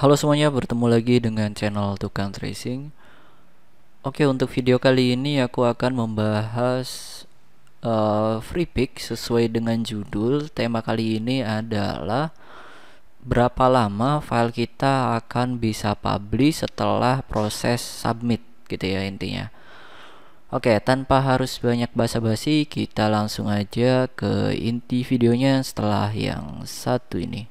Halo semuanya, bertemu lagi dengan channel Tukang Tracing. Oke, untuk video kali ini aku akan membahas free pick sesuai dengan judul. Tema kali ini adalah berapa lama file kita akan bisa publish setelah proses submit, gitu ya intinya. Oke, tanpa harus banyak basa-basi, kita langsung aja ke inti videonya setelah yang satu ini.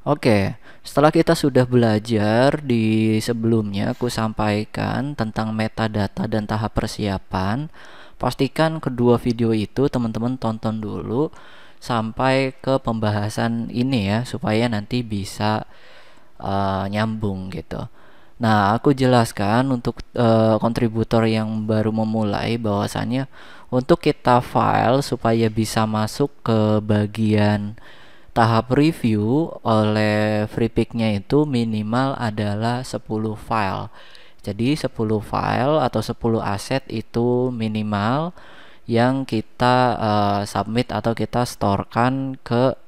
Oke, setelah kita sudah belajar di sebelumnya, aku sampaikan tentang metadata dan tahap persiapan. Pastikan kedua video itu teman-teman tonton dulu sampai ke pembahasan ini ya, supaya nanti bisa nyambung gitu. Nah, aku jelaskan untuk kontributor yang baru memulai bahwasannya untuk kita file supaya bisa masuk ke bagian tahap review oleh FreePick-nya itu minimal adalah 10 file. Jadi 10 file atau 10 aset itu minimal yang kita submit atau kita storekan ke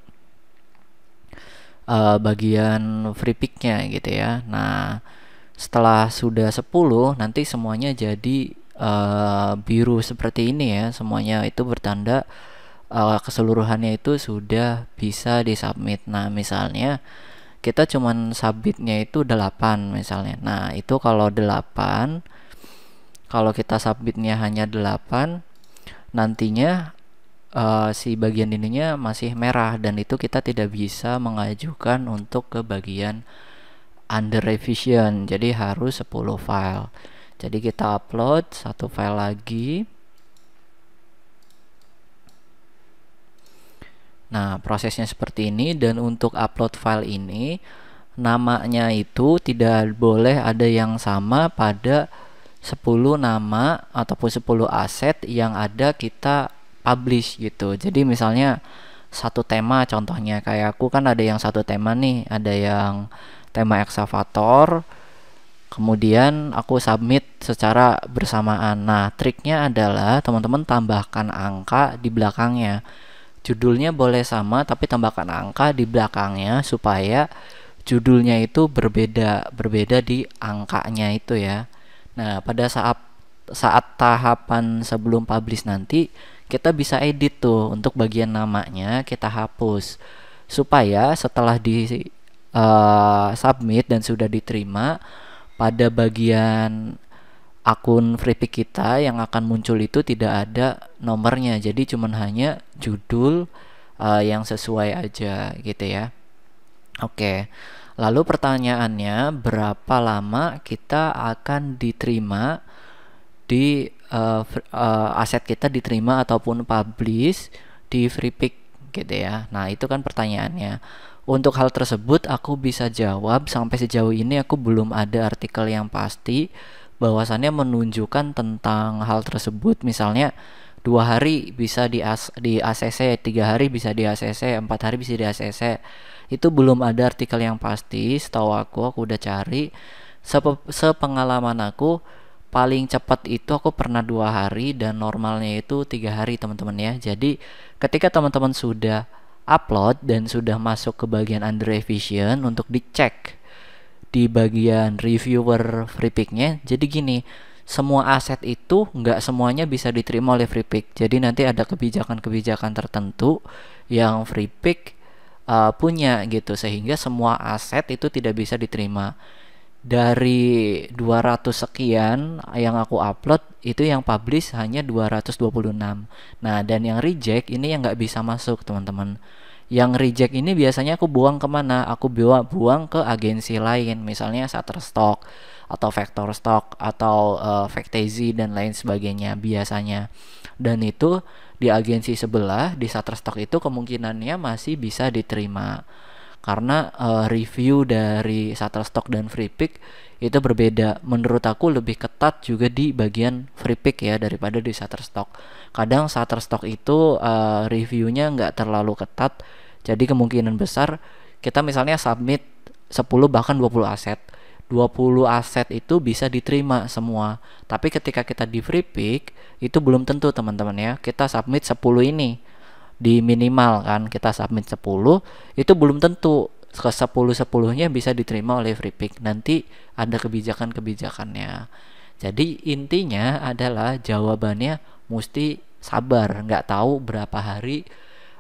bagian FreePick-nya gitu ya. Nah, setelah sudah 10 nanti semuanya jadi biru seperti ini ya. Semuanya itu bertanda keseluruhannya itu sudah bisa disubmit. Nah, misalnya kita cuman submitnya itu 8 misalnya. Nah, itu kalau 8, kalau kita submitnya hanya 8, nantinya si bagian ininya masih merah dan itu kita tidak bisa mengajukan untuk ke bagian under revision. Jadi harus 10 file. Jadi kita upload satu file lagi. Nah, prosesnya seperti ini, dan untuk upload file ini namanya itu tidak boleh ada yang sama pada 10 nama ataupun 10 aset yang ada kita publish gitu. Jadi misalnya satu tema, contohnya kayak aku kan ada yang satu tema nih, ada yang tema excavator, kemudian aku submit secara bersamaan. Nah, triknya adalah teman-teman tambahkan angka di belakangnya. Judulnya boleh sama tapi tambahkan angka di belakangnya supaya judulnya itu berbeda di angkanya itu ya. Nah, pada saat tahapan sebelum publish nanti kita bisa edit tuh untuk bagian namanya kita hapus supaya setelah di submit dan sudah diterima, pada bagian akun FreePick kita yang akan muncul itu tidak ada nomornya, jadi cuman hanya judul yang sesuai aja gitu ya. Oke, lalu pertanyaannya, berapa lama kita akan diterima di aset kita diterima ataupun publish di FreePick gitu ya. Nah, itu kan pertanyaannya. Untuk hal tersebut aku bisa jawab sampai sejauh ini aku belum ada artikel yang pasti bahwasannya menunjukkan tentang hal tersebut. Misalnya 2 hari bisa di ACC, 3 hari bisa di ACC, 4 hari bisa di ACC. Itu belum ada artikel yang pasti. Setahu aku udah cari. Sepengalaman aku paling cepat itu aku pernah 2 hari dan normalnya itu 3 hari teman-teman ya. Jadi ketika teman-teman sudah upload dan sudah masuk ke bagian under revision untuk dicek di bagian reviewer FreePick-nya, jadi gini, semua aset itu nggak semuanya bisa diterima oleh FreePick. Jadi nanti ada kebijakan-kebijakan tertentu yang FreePick punya gitu, sehingga semua aset itu tidak bisa diterima. Dari 200 sekian yang aku upload, itu yang publish hanya 226. Nah, dan yang reject ini yang nggak bisa masuk teman-teman. Yang reject ini biasanya aku buang kemana? Aku buang ke agensi lain, misalnya Shutterstock atau Vectorstock atau Factazy dan lain sebagainya biasanya. Dan itu di agensi sebelah di Shutterstock itu kemungkinannya masih bisa diterima karena review dari Shutterstock dan FreePick itu berbeda. Menurut aku lebih ketat juga di bagian FreePick ya daripada di Shutterstock. Kadang Shutterstock itu reviewnya nggak terlalu ketat, jadi kemungkinan besar kita misalnya submit 10 bahkan 20 aset, 20 aset itu bisa diterima semua. Tapi ketika kita di free pick itu belum tentu teman-teman ya. Kita submit 10 ini di minimal kan, kita submit 10 itu belum tentu ke 10-10-nya bisa diterima oleh free pick. Nanti ada kebijakan-kebijakannya. Jadi intinya adalah jawabannya mesti sabar, nggak tahu berapa hari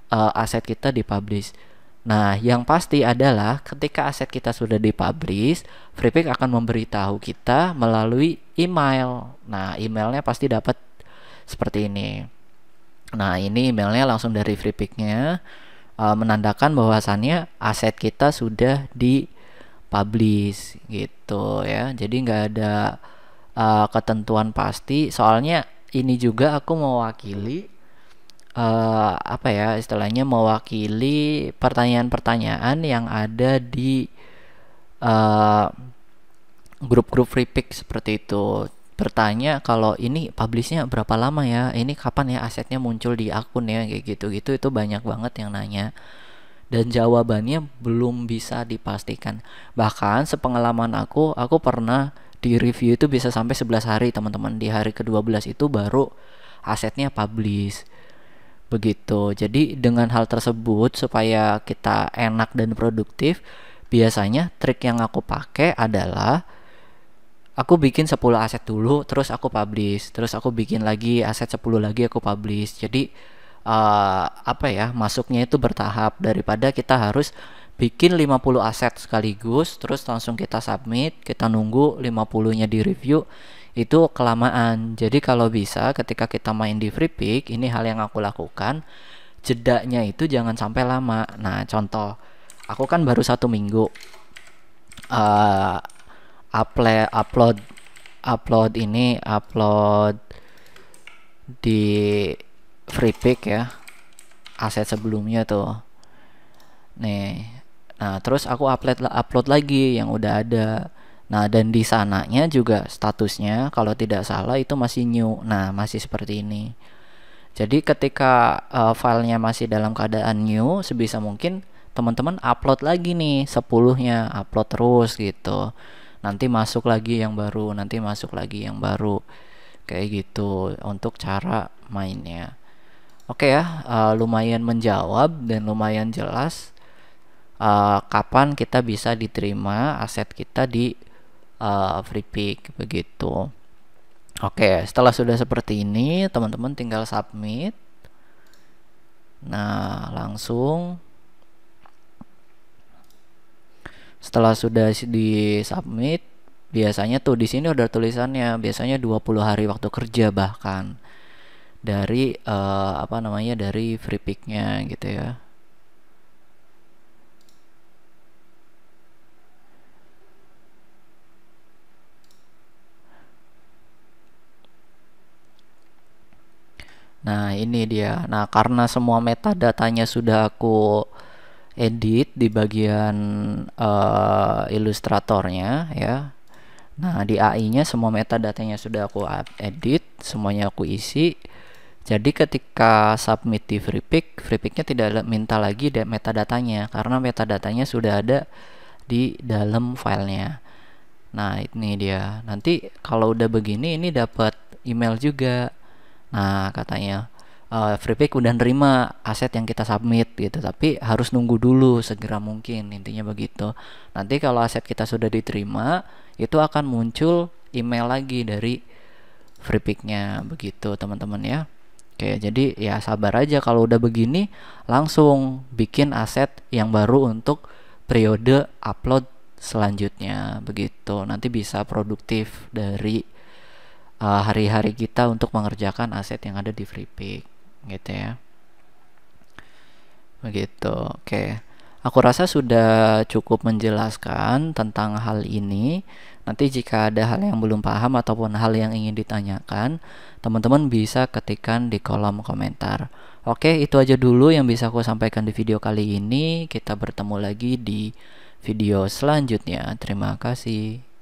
aset kita dipublish. Nah, yang pasti adalah ketika aset kita sudah dipublish, Freepik akan memberitahu kita melalui email. Nah, emailnya pasti dapat seperti ini. Nah, ini emailnya langsung dari Freepiknya, menandakan bahwasannya aset kita sudah dipublish gitu ya. Jadi nggak ada ketentuan pasti. Soalnya ini juga aku mewakili apa ya istilahnya, mewakili pertanyaan-pertanyaan yang ada di grup-grup Freepik seperti itu. Bertanya kalau ini publishnya berapa lama ya, ini kapan ya asetnya muncul di akun ya, kayak gitu-gitu. Itu banyak banget yang nanya dan jawabannya belum bisa dipastikan. Bahkan sepengalaman aku pernah di review itu bisa sampai 11 hari teman-teman. Di hari ke-12 itu baru asetnya publish. Begitu. Jadi dengan hal tersebut supaya kita enak dan produktif, biasanya trik yang aku pakai adalah aku bikin 10 aset dulu, terus aku publish, terus aku bikin lagi aset 10 lagi aku publish. Jadi apa ya, masuknya itu bertahap daripada kita harus bikin 50 aset sekaligus terus langsung kita submit, kita nunggu 50-nya di review, itu kelamaan. Jadi kalau bisa ketika kita main di Freepik, ini hal yang aku lakukan, jedanya itu jangan sampai lama. Nah, contoh, aku kan baru 1 minggu upload di Freepik ya, aset sebelumnya tuh. Nih. Nah, terus aku upload lagi yang udah ada. Nah, dan di sananya juga statusnya kalau tidak salah itu masih new. Nah, masih seperti ini. Jadi ketika filenya masih dalam keadaan new, sebisa mungkin teman-teman upload lagi nih 10-nya, upload terus gitu. Nanti masuk lagi yang baru, nanti masuk lagi yang baru. Kayak gitu untuk cara mainnya. Oke ya, lumayan menjawab dan lumayan jelas kapan kita bisa diterima aset kita di Freepik begitu. Oke, setelah sudah seperti ini, teman-teman tinggal submit. Nah, langsung setelah sudah di submit, biasanya tuh di sini udah tulisannya biasanya 20 hari waktu kerja bahkan dari dari Freepiknya gitu ya. Nah, ini dia. Nah, karena semua metadatanya sudah aku edit di bagian ilustratornya ya. Nah, di AI-nya semua metadatanya sudah aku edit, semuanya aku isi. Jadi ketika submit di Freepik, Freepiknya tidak minta lagi metadatanya karena metadatanya sudah ada di dalam filenya. Nah, ini dia. Nanti kalau udah begini ini dapat email juga. Nah, katanya Freepik udah nerima aset yang kita submit gitu, tapi harus nunggu dulu segera mungkin, intinya begitu. Nanti kalau aset kita sudah diterima, itu akan muncul email lagi dari Freepiknya begitu teman-teman ya. Oke, jadi ya sabar aja, kalau udah begini langsung bikin aset yang baru untuk periode upload selanjutnya begitu. Nanti bisa produktif dari hari-hari kita untuk mengerjakan aset yang ada di Freepik gitu ya. Begitu. Oke. Aku rasa sudah cukup menjelaskan tentang hal ini. Nanti jika ada hal yang belum paham ataupun hal yang ingin ditanyakan, teman-teman bisa ketikkan di kolom komentar. Oke, itu aja dulu yang bisa aku sampaikan di video kali ini. Kita bertemu lagi di video selanjutnya. Terima kasih.